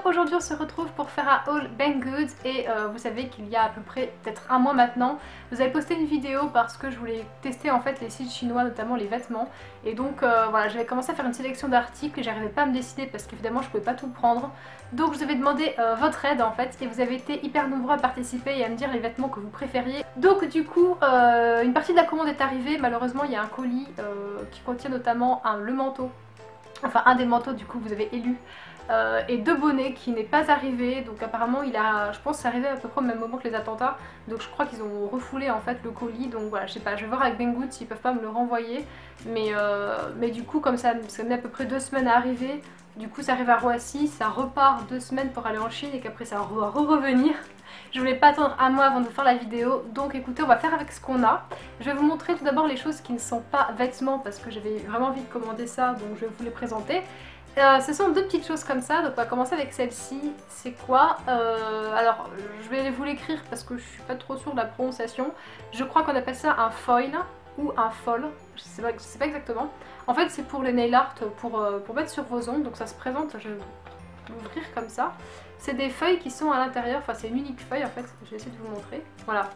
aujourd'hui on se retrouve pour faire un haul Banggood et vous savez qu'il y a à peu près peut-être un mois maintenant, vous avez posté une vidéo parce que je voulais tester en fait les sites chinois, notamment les vêtements. Et donc voilà, j'avais commencé à faire une sélection d'articles et j'arrivais pas à me décider parce qu'évidemment je pouvais pas tout prendre. Donc je vous avais demandé votre aide en fait et vous avez été hyper nombreux à participer et à me dire les vêtements que vous préfériez. Donc du coup une partie de la commande est arrivée, malheureusement il y a un colis qui contient notamment le manteau. Enfin un des manteaux du coup vous avez élu et deux bonnets qui n'est pas arrivé, donc apparemment il a, je pense que c'est arrivé à peu près au même moment que les attentats, donc je crois qu'ils ont refoulé en fait le colis, donc voilà je sais pas, je vais voir avec Banggood s'ils peuvent pas me le renvoyer, mais du coup comme ça met à peu près 2 semaines à arriver, du coup ça arrive à Roissy, ça repart 2 semaines pour aller en Chine et qu'après ça va revenir. Je voulais pas attendre un mois avant de faire la vidéo, donc écoutez on va faire avec ce qu'on a. Je vais vous montrer tout d'abord les choses qui ne sont pas vêtements parce que j'avais vraiment envie de commander ça, donc je vais vous les présenter. Ce sont deux petites choses comme ça, donc on va commencer avec celle-ci. C'est quoi alors je vais vous l'écrire parce que je suis pas trop sûre de la prononciation. Je crois qu'on appelle ça un foil ou un fol, je sais pas exactement. En fait c'est pour les nail art, pour mettre sur vos ongles, donc ça se présente, je vais l'ouvrir comme ça. C'est des feuilles qui sont à l'intérieur, enfin c'est une unique feuille en fait, je vais essayer de vous montrer. Voilà,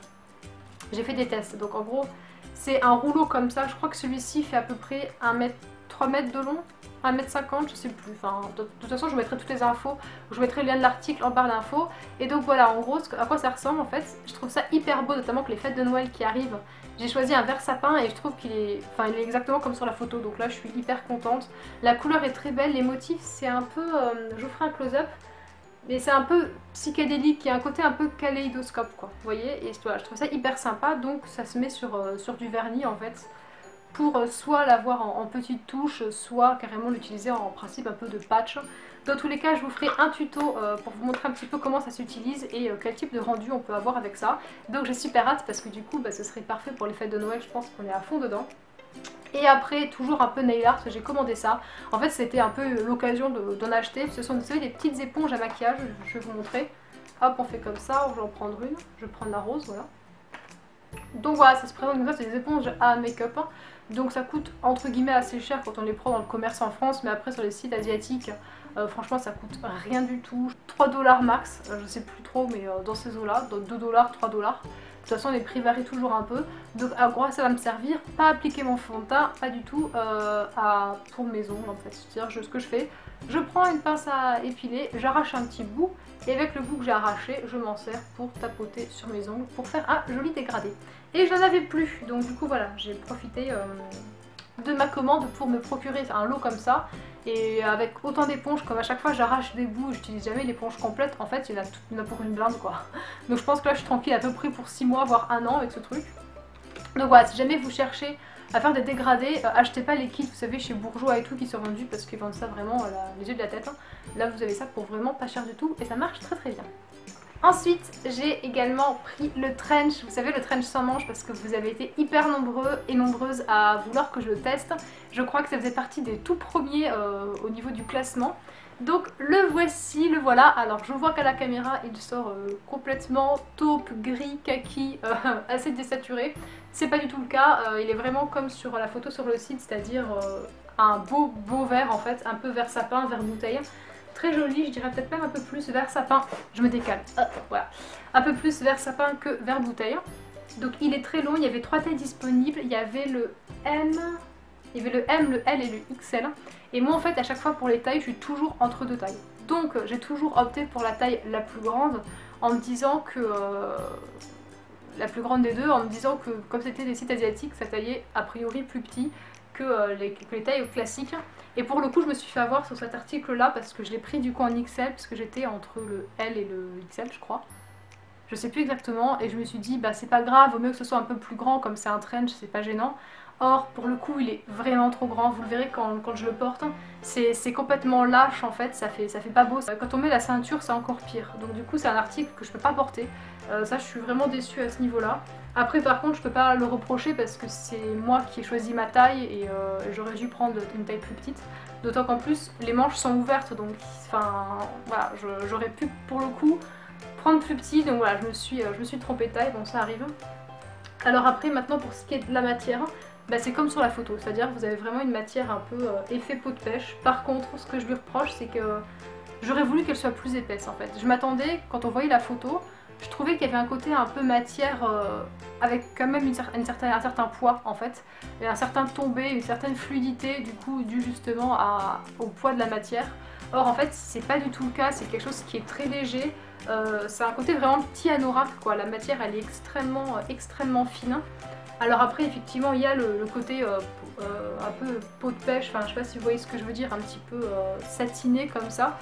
j'ai fait des tests, donc en gros c'est un rouleau comme ça, je crois que celui-ci fait à peu près 3 mètres de long, 1,50 m, je sais plus, enfin de toute façon je vous mettrai toutes les infos, je vous mettrai le lien de l'article en barre d'infos. Et donc voilà en gros à quoi ça ressemble en fait, je trouve ça hyper beau, notamment que les fêtes de Noël qui arrivent. J'ai choisi un vert sapin et je trouve qu'il est, enfin, il est exactement comme sur la photo, donc là je suis hyper contente. La couleur est très belle, les motifs c'est un peu, je vous ferai un close-up, mais c'est un peu psychédélique, il y a un côté un peu kaléidoscope quoi, vous voyez, et voilà, je trouve ça hyper sympa, donc ça se met sur du vernis en fait, pour soit l'avoir en petites touches, soit carrément l'utiliser en principe un peu de patch. Dans tous les cas je vous ferai un tuto pour vous montrer un petit peu comment ça s'utilise et quel type de rendu on peut avoir avec ça. Donc j'ai super hâte parce que du coup ce serait parfait pour les fêtes de Noël, je pense qu'on est à fond dedans. Et après, toujours un peu nail art, j'ai commandé ça. En fait, c'était un peu l'occasion d'en acheter. Ce sont, vous savez, des petites éponges à maquillage, je vais vous montrer. Hop, on fait comme ça, je vais en prendre une. Je vais prendre la rose, voilà. Donc voilà, ça se présente comme ça, c'est des éponges à make-up. Donc ça coûte entre guillemets assez cher quand on les prend dans le commerce en France, mais après sur les sites asiatiques, franchement ça coûte rien du tout. 3 $ max, je sais plus trop, mais dans ces eaux-là, 2 $, 3 $. De toute façon les prix varient toujours un peu, donc à gros ça va me servir, pas appliquer mon fond de teint, pas du tout pour mes ongles en fait. C'est-à-dire ce que je fais, je prends une pince à épiler, j'arrache un petit bout et avec le bout que j'ai arraché, je m'en sers pour tapoter sur mes ongles pour faire un joli dégradé. Et je n'en avais plus, donc du coup voilà, j'ai profité de ma commande pour me procurer un lot comme ça. Et avec autant d'éponges, comme à chaque fois j'arrache des bouts, j'utilise jamais l'éponge complète, en fait il y en a pour une blinde quoi. Donc je pense que là je suis tranquille à peu près pour 6 mois voire 1 an avec ce truc. Donc voilà, si jamais vous cherchez à faire des dégradés, achetez pas les kits vous savez chez Bourjois et tout qui sont vendus parce qu'ils vendent ça vraiment les yeux de la tête. Là vous avez ça pour vraiment pas cher du tout et ça marche très très bien. Ensuite, j'ai également pris le trench, vous savez le trench sans manches parce que vous avez été hyper nombreux et nombreuses à vouloir que je le teste. Je crois que ça faisait partie des tout premiers au niveau du classement. Donc le voici, le voilà. Alors je vois qu'à la caméra il sort complètement taupe, gris, kaki, assez désaturé. C'est pas du tout le cas, il est vraiment comme sur la photo sur le site, c'est-à-dire un beau vert en fait, un peu vert sapin, vert bouteille. Très joli, je dirais peut-être même un peu plus vert sapin, je me décale, voilà, un peu plus vert sapin que vert bouteille. Donc il est très long, il y avait 3 tailles disponibles, il y avait le M, il y avait le M, le L et le XL. Et moi en fait à chaque fois pour les tailles, je suis toujours entre 2 tailles. Donc j'ai toujours opté pour la taille la plus grande en me disant que... la plus grande des deux, en me disant que comme c'était des sites asiatiques, ça taillait a priori plus petit que les tailles classiques. Et pour le coup je me suis fait avoir sur cet article là parce que je l'ai pris du coup en XL parce que j'étais entre le L et le XL je crois. Je sais plus exactement et je me suis dit bah c'est pas grave, vaut mieux que ce soit un peu plus grand comme c'est un trench, c'est pas gênant. Or pour le coup il est vraiment trop grand, vous le verrez quand je le porte, c'est complètement lâche en fait, ça fait pas beau. Quand on met la ceinture c'est encore pire, donc du coup c'est un article que je peux pas porter, ça je suis vraiment déçue à ce niveau là. Après par contre je peux pas le reprocher parce que c'est moi qui ai choisi ma taille et j'aurais dû prendre une taille plus petite. D'autant qu'en plus les manches sont ouvertes donc enfin voilà, j'aurais pu pour le coup prendre plus petit, donc voilà je me suis trompée de taille, bon ça arrive. Alors après maintenant pour ce qui est de la matière, bah, c'est comme sur la photo, c'est-à-dire que vous avez vraiment une matière un peu effet peau de pêche. Par contre ce que je lui reproche c'est que j'aurais voulu qu'elle soit plus épaisse en fait. Je m'attendais, quand on voyait la photo, je trouvais qu'il y avait un côté un peu matière avec quand même un certain poids en fait, et un certain tombé, une certaine fluidité du coup dû justement au poids de la matière. Or en fait c'est pas du tout le cas, c'est quelque chose qui est très léger, c'est un côté vraiment petit anorak quoi, la matière elle est extrêmement fine. Alors après effectivement il y a le côté un peu peau de pêche, enfin je sais pas si vous voyez ce que je veux dire, un petit peu satiné comme ça,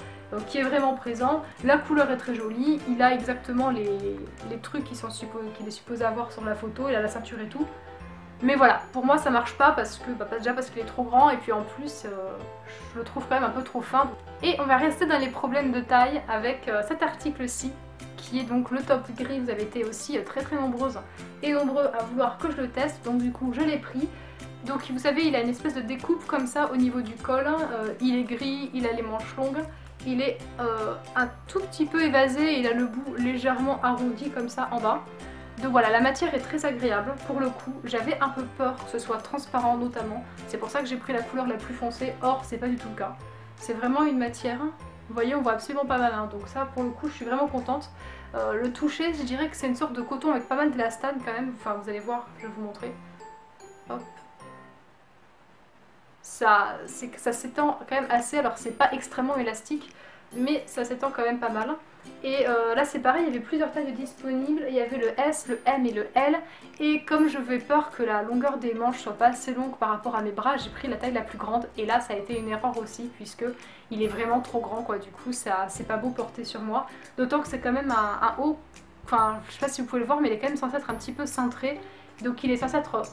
qui est vraiment présent. La couleur est très jolie, il a exactement les trucs qu'il est supposé avoir sur la photo, il a la ceinture et tout. Mais voilà, pour moi ça marche pas parce que, déjà parce qu'il est trop grand et puis en plus je le trouve quand même un peu trop fin. Et on va rester dans les problèmes de taille avec cet article-ci, qui est donc le top gris. Vous avez été aussi très nombreuses et nombreux à vouloir que je le teste, donc du coup je l'ai pris. Donc vous savez il a une espèce de découpe comme ça au niveau du col, il est gris, il a les manches longues, il est un tout petit peu évasé, il a le bout légèrement arrondi comme ça en bas. Donc voilà, la matière est très agréable pour le coup, j'avais un peu peur que ce soit transparent notamment, c'est pour ça que j'ai pris la couleur la plus foncée, or c'est pas du tout le cas. C'est vraiment une matière, vous voyez on voit absolument pas mal, hein. Donc ça pour le coup je suis vraiment contente. Le toucher je dirais que c'est une sorte de coton avec pas mal d'élastane quand même, enfin vous allez voir, je vais vous montrer. Hop. Ça s'étend quand même assez, alors c'est pas extrêmement élastique, mais ça s'étend quand même pas mal. Et là c'est pareil, il y avait plusieurs tailles disponibles, il y avait le S, le M et le L, et comme je vais peur que la longueur des manches soit pas assez longue par rapport à mes bras, j'ai pris la taille la plus grande, et là ça a été une erreur aussi, puisque il est vraiment trop grand quoi, du coup ça c'est pas beau porter sur moi, d'autant que c'est quand même un haut, enfin je sais pas si vous pouvez le voir, mais il est quand même censé être un petit peu cintré, donc il est censé être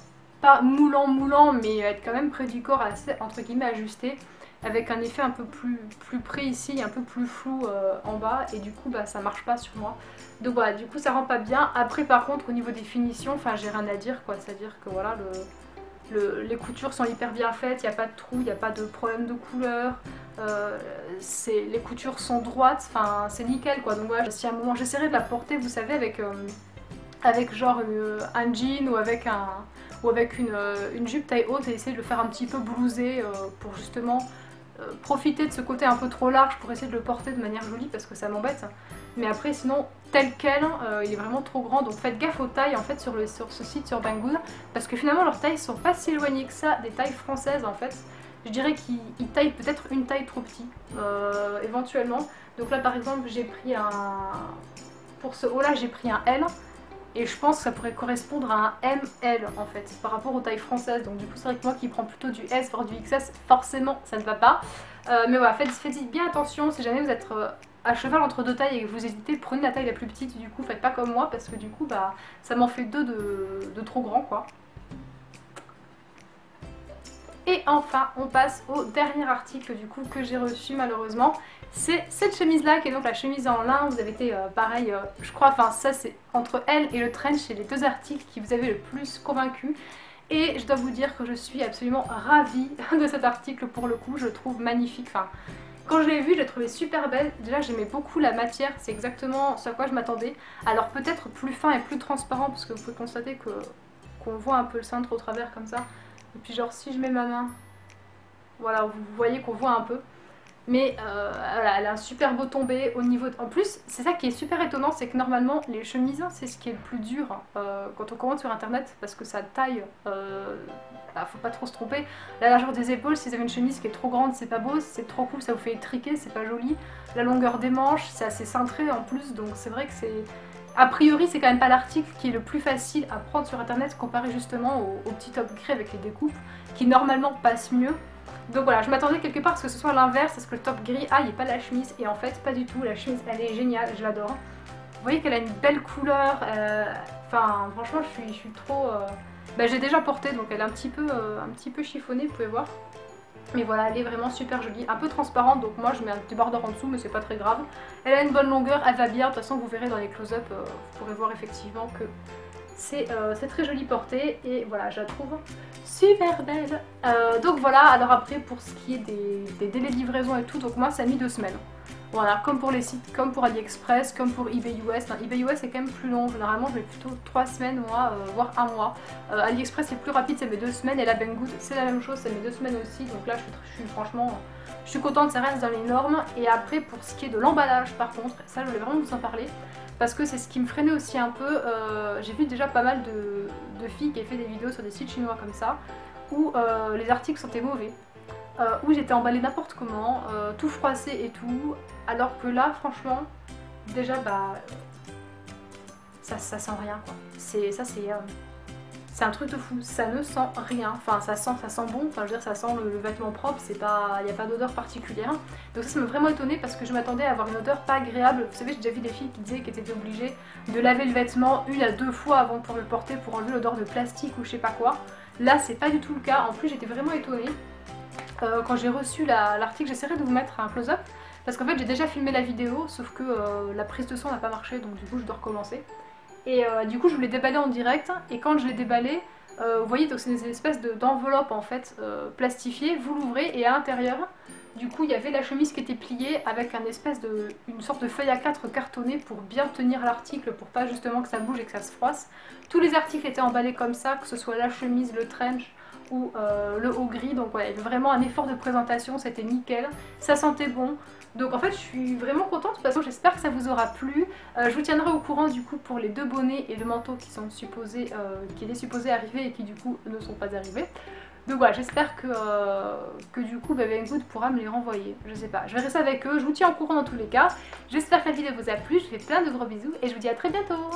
pas moulant, mais être quand même près du corps, assez entre guillemets ajusté, avec un effet un peu plus près ici, un peu plus flou en bas, et du coup bah ça marche pas sur moi. Donc voilà, du coup ça rend pas bien. Après par contre au niveau des finitions, enfin j'ai rien à dire quoi, c'est à dire que voilà les coutures sont hyper bien faites, il n'y a pas de trou, il n'y a pas de problème de couleur, les coutures sont droites, enfin c'est nickel quoi. Donc voilà, si à un moment j'essaierai de la porter, vous savez, avec genre un jean ou avec une jupe taille haute, et essayer de le faire un petit peu blousé pour justement profiter de ce côté un peu trop large pour essayer de le porter de manière jolie parce que ça m'embête. Mais après sinon tel quel, il est vraiment trop grand, donc faites gaffe aux tailles en fait sur ce site, sur Banggood, parce que finalement leurs tailles sont pas si éloignées que ça des tailles françaises en fait. Je dirais qu'ils taillent peut-être une taille trop petit éventuellement. Donc là par exemple j'ai pris pour ce haut là j'ai pris un L. Et je pense que ça pourrait correspondre à un ML en fait, par rapport aux tailles françaises. Donc du coup c'est vrai que moi qui prends plutôt du S voire du XS, forcément ça ne va pas. Mais voilà, faites bien attention, si jamais vous êtes à cheval entre deux tailles et que vous hésitez, prenez la taille la plus petite du coup, faites pas comme moi, parce que du coup bah ça m'en fait deux de trop grand quoi. Et enfin on passe au dernier article du coup que j'ai reçu malheureusement. C'est cette chemise là qui est donc la chemise en lin. Vous avez été pareil, je crois, enfin ça c'est entre elle et le trench, c'est les deux articles qui vous avez le plus convaincu. Et je dois vous dire que je suis absolument ravie de cet article pour le coup, je le trouve magnifique. Enfin, quand je l'ai vu, je l'ai trouvé super belle. Déjà j'aimais beaucoup la matière, c'est exactement ce à quoi je m'attendais. Alors peut-être plus fin et plus transparent, parce que vous pouvez constater qu'on voit un peu le cintre au travers comme ça. Et puis genre si je mets ma main, voilà, vous voyez qu'on voit un peu. Mais voilà, elle a un super beau tombé au niveau... En plus, c'est ça qui est super étonnant, c'est que normalement, les chemises, c'est ce qui est le plus dur quand on commande sur internet, parce que ça taille, bah, faut pas trop se tromper. La largeur des épaules, si vous avez une chemise qui est trop grande, c'est pas beau, si c'est trop cool, ça vous fait étriquer, c'est pas joli. La longueur des manches, c'est assez cintré en plus, donc c'est vrai que c'est... A priori, c'est quand même pas l'article qui est le plus facile à prendre sur internet, comparé justement au petit top gris avec les découpes, qui normalement passent mieux. Donc voilà, je m'attendais quelque part à ce que ce soit l'inverse, à ce que le top gris aille et pas la chemise, et en fait pas du tout, la chemise elle est géniale, je l'adore. Vous voyez qu'elle a une belle couleur, enfin franchement je suis trop... Bah, j'ai déjà porté donc elle est un petit peu chiffonnée, vous pouvez voir. Mais voilà, elle est vraiment super jolie, un peu transparente, donc moi je mets un petit bordeur en dessous mais c'est pas très grave. Elle a une bonne longueur, elle va bien, de toute façon vous verrez dans les close-up, vous pourrez voir effectivement que c'est très joli porté, et voilà, je la trouve super belle. Donc voilà, alors après pour ce qui est des délais de livraison et tout, donc moi ça a mis 2 semaines. Voilà, comme pour les sites, comme pour AliExpress, comme pour eBay US. Enfin, eBay US est quand même plus long, généralement je mets plutôt 3 semaines, moi, voire 1 mois. AliExpress c'est plus rapide, ça met 2 semaines, et la Banggood c'est la même chose, ça met 2 semaines aussi. Donc là franchement, je suis contente, ça reste dans les normes. Et après pour ce qui est de l'emballage par contre, ça je voulais vraiment vous en parler. Parce que c'est ce qui me freinait aussi un peu. J'ai vu déjà pas mal de filles qui avaient fait des vidéos sur des sites chinois comme ça, où les articles sentaient mauvais. Où j'étais emballée n'importe comment, tout froissé et tout, alors que là franchement, déjà bah ça sent rien quoi. C'est un truc de fou, ça ne sent rien, enfin ça sent bon, enfin je veux dire ça sent le vêtement propre, c'est pas, il n'y a pas d'odeur particulière. Donc ça m'a vraiment étonnée parce que je m'attendais à avoir une odeur pas agréable. Vous savez, j'ai déjà vu des filles qui disaient qu'elles étaient obligées de laver le vêtement 1 à 2 fois avant pour le porter pour enlever l'odeur de plastique ou je sais pas quoi. Là c'est pas du tout le cas, en plus j'étais vraiment étonnée. Quand j'ai reçu l'article, j'essaierai de vous mettre un close-up parce qu'en fait j'ai déjà filmé la vidéo sauf que la prise de son n'a pas marché, donc du coup je dois recommencer. Et du coup je voulais déballer en direct, et quand je l'ai déballé, vous voyez, donc c'est des espèces d'enveloppes en fait plastifiées, vous l'ouvrez et à l'intérieur, du coup il y avait la chemise qui était pliée avec une sorte de feuille A4 cartonnée pour bien tenir l'article, pour pas justement que ça bouge et que ça se froisse. Tous les articles étaient emballés comme ça, que ce soit la chemise, le trench ou le haut gris, donc ouais, vraiment un effort de présentation, c'était nickel, ça sentait bon. Donc en fait je suis vraiment contente, de toute façon j'espère que ça vous aura plu. Je vous tiendrai au courant du coup pour les 2 bonnets et le manteau qui étaient supposés arriver et qui du coup ne sont pas arrivés. Donc voilà, j'espère que du coup Banggood pourra me les renvoyer, je sais pas, je verrai ça avec eux, je vous tiens au courant dans tous les cas. J'espère que la vidéo vous a plu, je vous fais plein de gros bisous et je vous dis à très bientôt.